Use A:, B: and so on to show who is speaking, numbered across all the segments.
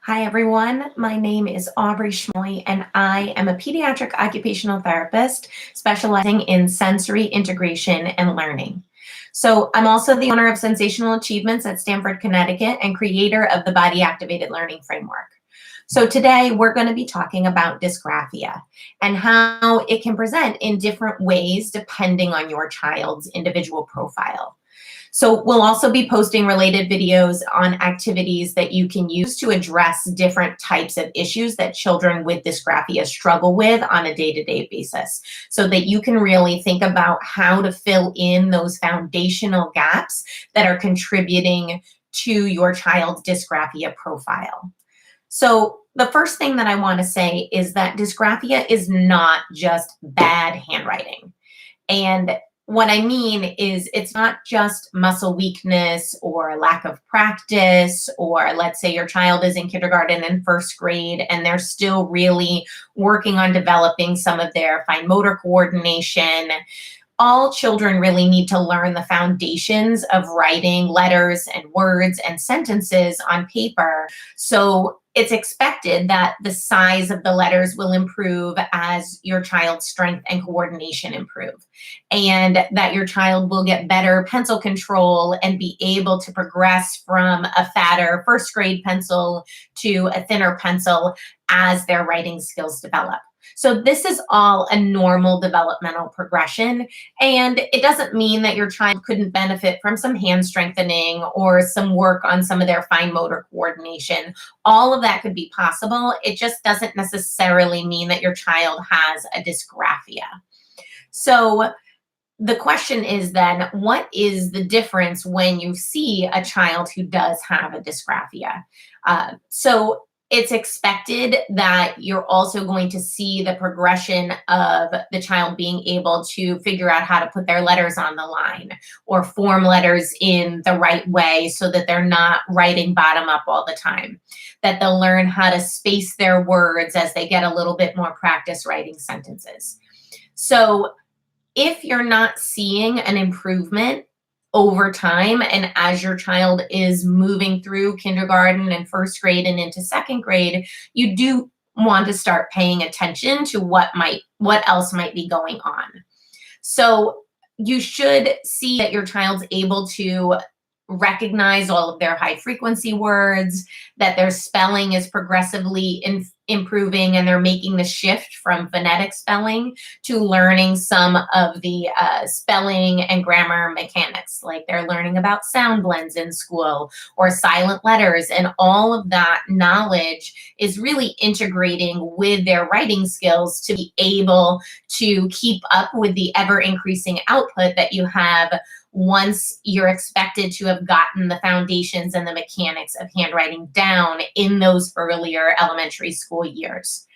A: Hi, everyone. My name is Aubrey Schmoy, and I am a pediatric occupational therapist specializing in sensory integration and learning. So I'm also the owner of Sensational Achievements at Stamford, Connecticut, and creator of the Body Activated Learning Framework. So today we're going to be talking about dysgraphia and how it can present in different ways depending on your child's individual profile. So we'll also be posting related videos on activities that you can use to address different types of issues that children with dysgraphia struggle with on a day-to-day basis, so that you can really think about how to fill in those foundational gaps that are contributing to your child's dysgraphia profile. So the first thing that I want to say is that dysgraphia is not just bad handwriting. And what I mean is it's not just muscle weakness or lack of practice, or let's say your child is in kindergarten and first grade and they're still really working on developing some of their fine motor coordination. All children really need to learn the foundations of writing letters and words and sentences on paper. So it's expected that the size of the letters will improve as your child's strength and coordination improve, and that your child will get better pencil control and be able to progress from a fatter first grade pencil to a thinner pencil as their writing skills develop. So this is all a normal developmental progression, and it doesn't mean that your child couldn't benefit from some hand strengthening or some work on some of their fine motor coordination. All of that could be possible. It just doesn't necessarily mean that your child has a dysgraphia. So the question is then, what is the difference when you see a child who does have a dysgraphia? So it's expected that you're also going to see the progression of the child being able to figure out how to put their letters on the line or form letters in the right way so that they're not writing bottom up all the time, that they'll learn how to space their words as they get a little bit more practice writing sentences. So if you're not seeing an improvement over time, and as your child is moving through kindergarten and first grade and into second grade, you do want to start paying attention to what else might be going on. So you should see that your child's able to recognize all of their high frequency words, that their spelling is progressively improving, and they're making the shift from phonetic spelling to learning some of the spelling and grammar mechanics, like they're learning about sound blends in school or silent letters, and all of that knowledge is really integrating with their writing skills to be able to keep up with the ever increasing output that you have once you're expected to have gotten the foundations and the mechanics of handwriting down in those earlier elementary school years.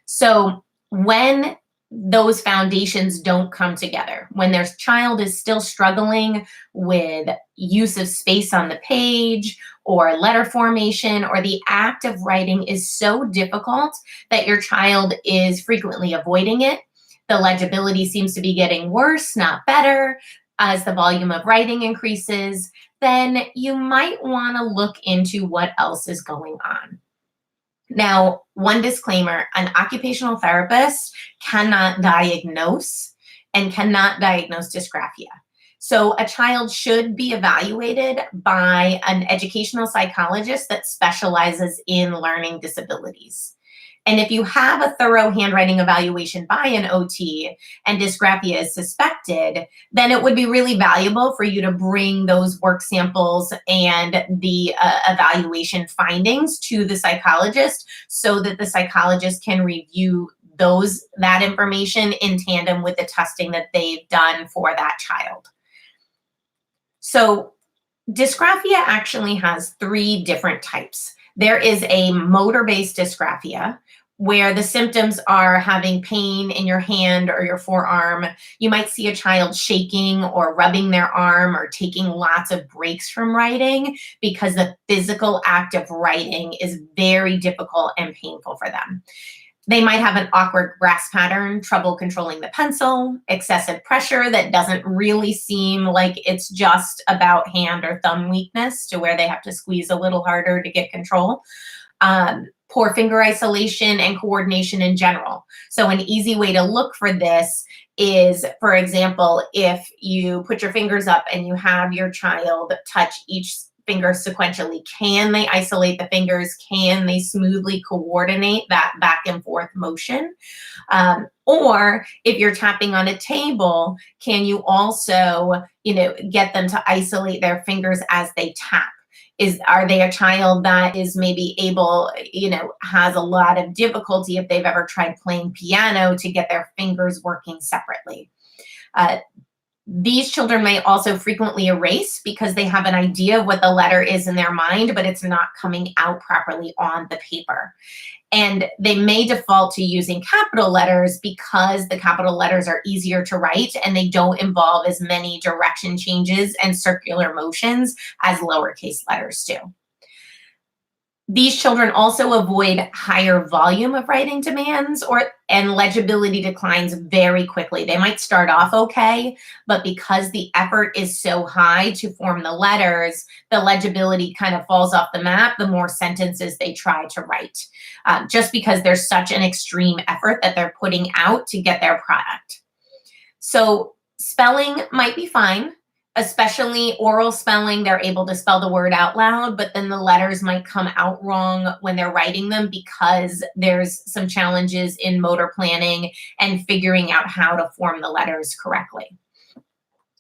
A: So when those foundations don't come together, when their child is still struggling with use of space on the page or letter formation, or the act of writing is so difficult that your child is frequently avoiding it, the legibility seems to be getting worse, not better, as the volume of writing increases, then you might want to look into what else is going on. Now, one disclaimer, an occupational therapist cannot diagnose and cannot diagnose dysgraphia. So a child should be evaluated by an educational psychologist that specializes in learning disabilities. And if you have a thorough handwriting evaluation by an OT and dysgraphia is suspected, then it would be really valuable for you to bring those work samples and the evaluation findings to the psychologist so that the psychologist can review that information in tandem with the testing that they've done for that child. So dysgraphia actually has 3 different types. There is a motor-based dysgraphia, where the symptoms are having pain in your hand or your forearm. You might see a child shaking or rubbing their arm or taking lots of breaks from writing because the physical act of writing is very difficult and painful for them. They might have an awkward grasp pattern, trouble controlling the pencil, excessive pressure that doesn't really seem like it's just about hand or thumb weakness to where they have to squeeze a little harder to get control. Poor finger isolation and coordination in general. So an easy way to look for this is, for example, if you put your fingers up and you have your child touch each finger sequentially, can they isolate the fingers? Can they smoothly coordinate that back and forth motion? Or if you're tapping on a table, can you also, get them to isolate their fingers as they tap? Are they a child that is maybe able, has a lot of difficulty if they've ever tried playing piano to get their fingers working separately? These children may also frequently erase because they have an idea of what the letter is in their mind, but it's not coming out properly on the paper. And they may default to using capital letters because the capital letters are easier to write and they don't involve as many direction changes and circular motions as lowercase letters do. These children also avoid higher volume of writing demands and legibility declines very quickly. They might start off okay, but because the effort is so high to form the letters, the legibility kind of falls off the map the more sentences they try to write, just because there's such an extreme effort that they're putting out to get their product. So spelling might be fine. Especially oral spelling, they're able to spell the word out loud, but then the letters might come out wrong when they're writing them because there's some challenges in motor planning and figuring out how to form the letters correctly.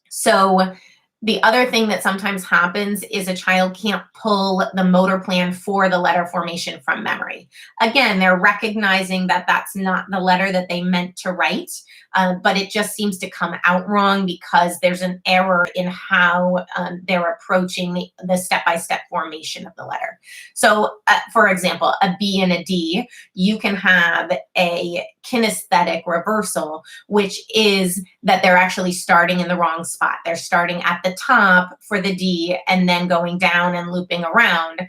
A: So the other thing that sometimes happens is a child can't pull the motor plan for the letter formation from memory. Again, they're recognizing that that's not the letter that they meant to write, but it just seems to come out wrong because there's an error in how they're approaching the step-by-step formation of the letter. So, for example, a B and a D, you can have a kinesthetic reversal, which is that they're actually starting in the wrong spot. They're starting at the top for the D and then going down and looping around.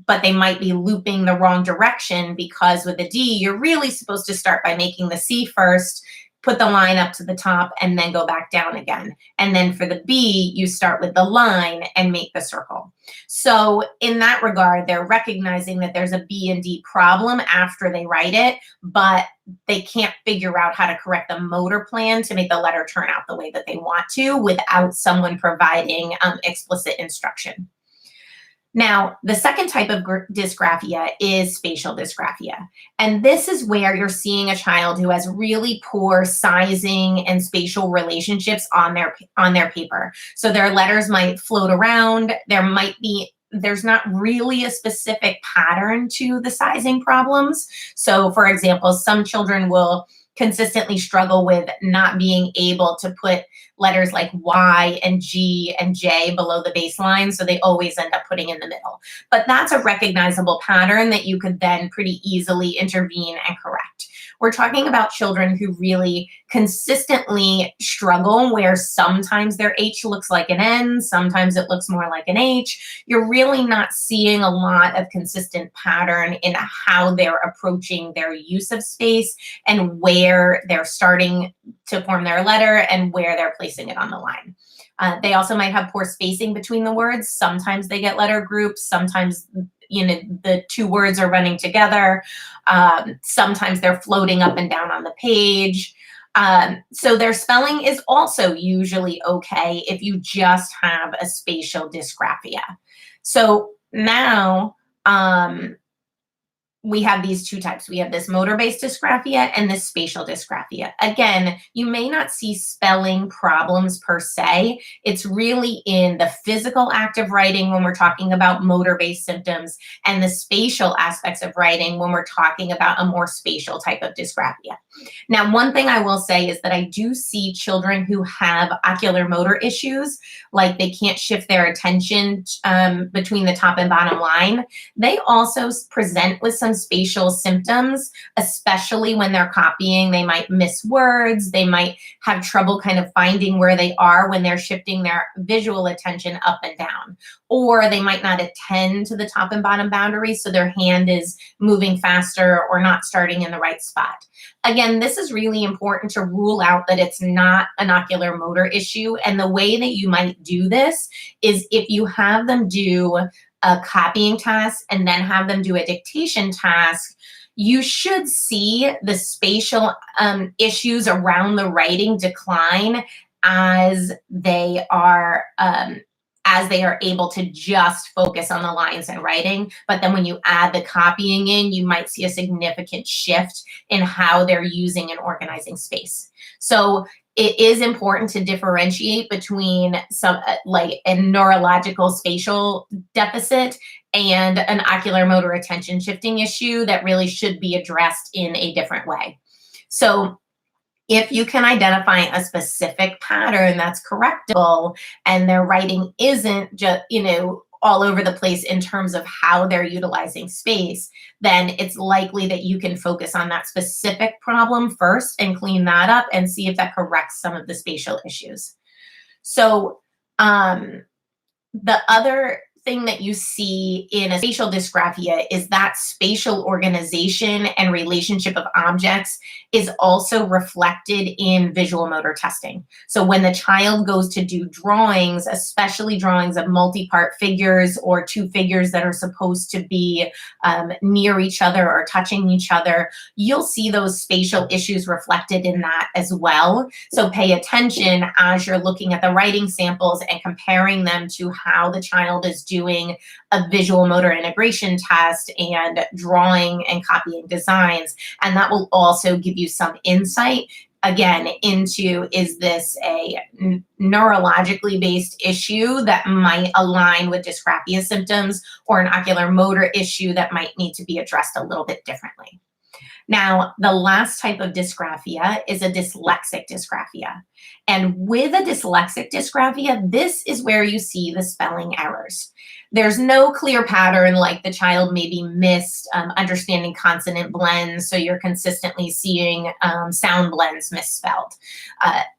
A: But they might be looping the wrong direction because with the D, you're really supposed to start by making the C first, put the line up to the top, and then go back down again. And then for the B, you start with the line and make the circle. So in that regard, they're recognizing that there's a B and D problem after they write it, but they can't figure out how to correct the motor plan to make the letter turn out the way that they want to without someone providing explicit instruction. Now, the second type of dysgraphia is spatial dysgraphia. And this is where you're seeing a child who has really poor sizing and spatial relationships on their paper. So their letters might float around. There's not really a specific pattern to the sizing problems. So for example, some children will consistently struggle with not being able to put letters like Y and G and J below the baseline, so they always end up putting in the middle. But that's a recognizable pattern that you could then pretty easily intervene and correct. We're talking about children who really consistently struggle where sometimes their H looks like an N, sometimes it looks more like an H. You're really not seeing a lot of consistent pattern in how they're approaching their use of space and where they're starting to form their letter and where they're placing it on the line. They also might have poor spacing between the words. Sometimes they get letter groups, sometimes the two words are running together. Sometimes they're floating up and down on the page. So their spelling is also usually okay if you just have a spatial dysgraphia. So now we have these two types. We have this motor-based dysgraphia and this spatial dysgraphia. Again, you may not see spelling problems per se. It's really in the physical act of writing when we're talking about motor-based symptoms and the spatial aspects of writing when we're talking about a more spatial type of dysgraphia. Now, one thing I will say is that I do see children who have ocular motor issues, like they can't shift their attention between the top and bottom line. They also present with some spatial symptoms, especially when they're copying. They might miss words. They might have trouble kind of finding where they are when they're shifting their visual attention up and down. Or they might not attend to the top and bottom boundaries, so their hand is moving faster or not starting in the right spot. Again, this is really important to rule out that it's not an ocular motor issue. And the way that you might do this is if you have them do a copying task and then have them do a dictation task, you should see the spatial issues around the writing decline as they are able to just focus on the lines and writing. But then when you add the copying in, you might see a significant shift in how they're using and organizing space. So it is important to differentiate between some like a neurological spatial deficit and an ocular motor attention shifting issue that really should be addressed in a different way. So if you can identify a specific pattern that's correctable and their writing isn't just, all over the place in terms of how they're utilizing space, then it's likely that you can focus on that specific problem first and clean that up and see if that corrects some of the spatial issues. So the other thing that you see in a spatial dysgraphia is that spatial organization and relationship of objects is also reflected in visual motor testing. So when the child goes to do drawings, especially drawings of multi-part figures or two figures that are supposed to be near each other or touching each other, you'll see those spatial issues reflected in that as well. So pay attention as you're looking at the writing samples and comparing them to how the child is doing a visual motor integration test and drawing and copying designs. And that will also give you some insight, again, into is this a neurologically based issue that might align with dysgraphia symptoms or an ocular motor issue that might need to be addressed a little bit differently. Now, the last type of dysgraphia is a dyslexic dysgraphia. And with a dyslexic dysgraphia, this is where you see the spelling errors. There's no clear pattern, like the child maybe missed understanding consonant blends, so you're consistently seeing sound blends misspelled.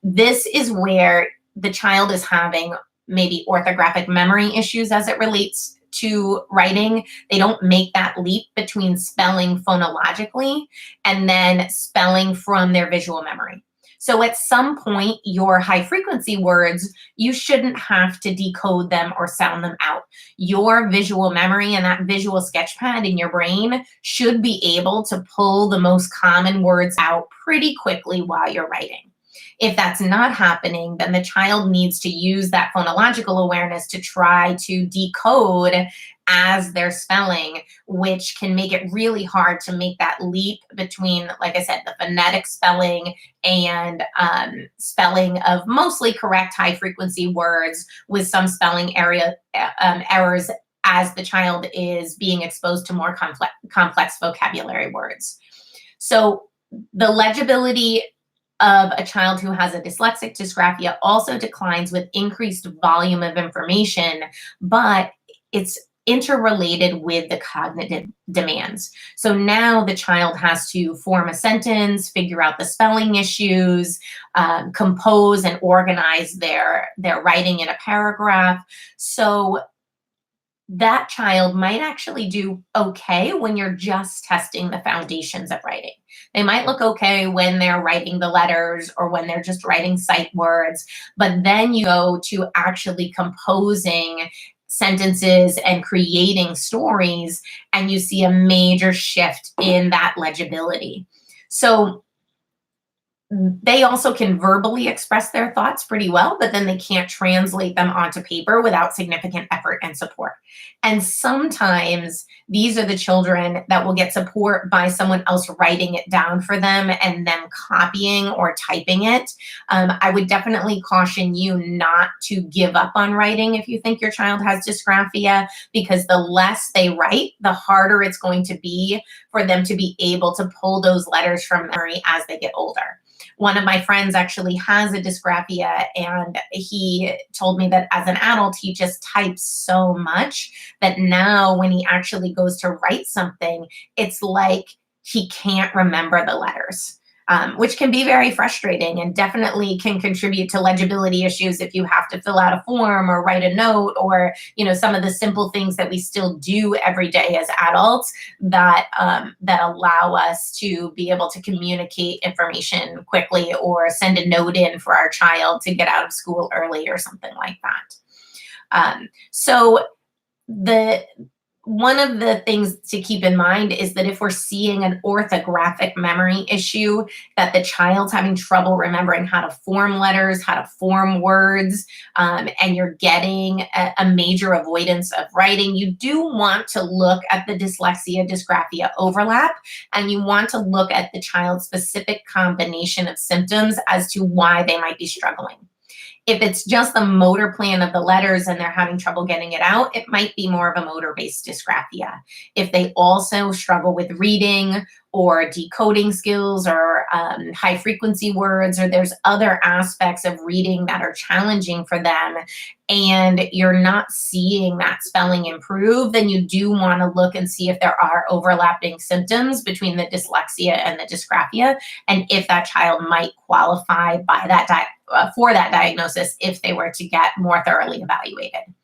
A: This is where the child is having maybe orthographic memory issues as it relates to writing. They don't make that leap between spelling phonologically and then spelling from their visual memory. So at some point, your high frequency words, you shouldn't have to decode them or sound them out. Your visual memory and that visual sketchpad in your brain should be able to pull the most common words out pretty quickly while you're writing. If that's not happening, then the child needs to use that phonological awareness to try to decode as they're spelling, which can make it really hard to make that leap between, like I said, the phonetic spelling and spelling of mostly correct high frequency words with some spelling errors as the child is being exposed to more complex vocabulary words. So the legibility of a child who has a dyslexic dysgraphia also declines with increased volume of information, but it's interrelated with the cognitive demands. So now the child has to form a sentence, figure out the spelling issues, compose and organize their writing in a paragraph. So that child might actually do okay when you're just testing the foundations of writing. They might look okay when they're writing the letters or when they're just writing sight words, but then you go to actually composing sentences and creating stories, and you see a major shift in that legibility. So they also can verbally express their thoughts pretty well, but then they can't translate them onto paper without significant effort and support. And sometimes these are the children that will get support by someone else writing it down for them and them copying or typing it. I would definitely caution you not to give up on writing if you think your child has dysgraphia, because the less they write, the harder it's going to be for them to be able to pull those letters from memory as they get older. One of my friends actually has a dysgraphia, and he told me that as an adult, he just types so much that now when he actually goes to write something, it's like he can't remember the letters. Which can be very frustrating and definitely can contribute to legibility issues if you have to fill out a form or write a note, or some of the simple things that we still do every day as adults that that allow us to be able to communicate information quickly or send a note in for our child to get out of school early or something like that. So the one of the things to keep in mind is that if we're seeing an orthographic memory issue, that the child's having trouble remembering how to form letters, how to form words, and you're getting a major avoidance of writing, you do want to look at the dyslexia-dysgraphia overlap, and you want to look at the child's specific combination of symptoms as to why they might be struggling. If it's just the motor plan of the letters and they're having trouble getting it out, it might be more of a motor-based dysgraphia. If they also struggle with reading or decoding skills or high-frequency words, or there's other aspects of reading that are challenging for them, and you're not seeing that spelling improve, then you do want to look and see if there are overlapping symptoms between the dyslexia and the dysgraphia, and if that child might qualify by that for that diagnosis if they were to get more thoroughly evaluated.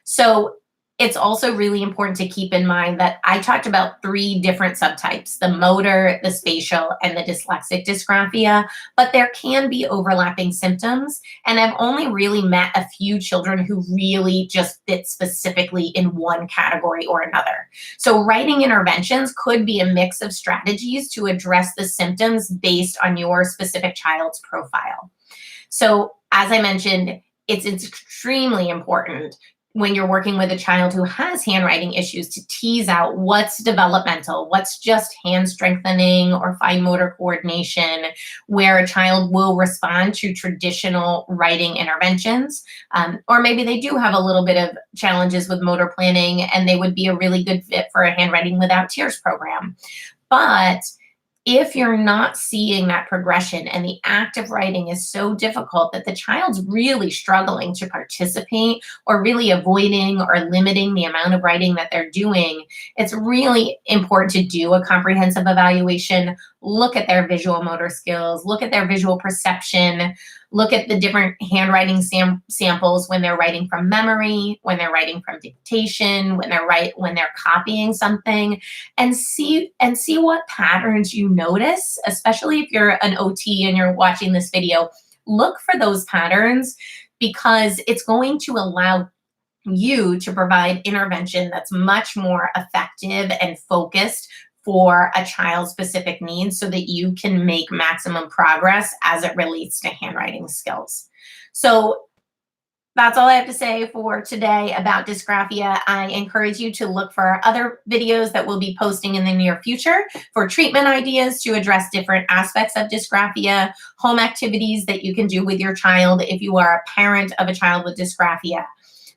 A: So it's also really important to keep in mind that I talked about 3 different subtypes: the motor, the spatial, and the dyslexic dysgraphia, but there can be overlapping symptoms. And I've only really met a few children who really just fit specifically in one category or another. So writing interventions could be a mix of strategies to address the symptoms based on your specific child's profile. So as I mentioned, it's extremely important when you're working with a child who has handwriting issues to tease out what's developmental, what's just hand strengthening or fine motor coordination, where a child will respond to traditional writing interventions. Or maybe they do have a little bit of challenges with motor planning and they would be a really good fit for a handwriting without tears program. But if you're not seeing that progression and the act of writing is so difficult that the child's really struggling to participate or really avoiding or limiting the amount of writing that they're doing, it's really important to do a comprehensive evaluation, look at their visual motor skills, look at their visual perception, look at the different handwriting samples when they're writing from memory, when they're writing from dictation, when they're copying something, and see what patterns you notice, especially if you're an OT and you're watching this video. Look for those patterns because it's going to allow you to provide intervention that's much more effective and focused for a child's specific needs so that you can make maximum progress as it relates to handwriting skills. So that's all I have to say for today about dysgraphia. I encourage you to look for other videos that we'll be posting in the near future for treatment ideas to address different aspects of dysgraphia, home activities that you can do with your child if you are a parent of a child with dysgraphia.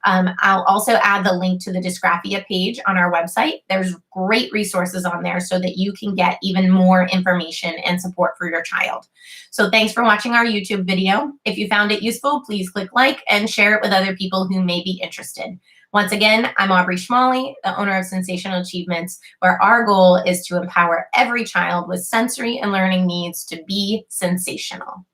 A: I'll also add the link to the Dysgraphia page on our website. There's great resources on there so that you can get even more information and support for your child. So thanks for watching our YouTube video. If you found it useful, please click like and share it with other people who may be interested. Once again, I'm Aubrey Schmalley, the owner of Sensational Achievements, where our goal is to empower every child with sensory and learning needs to be sensational.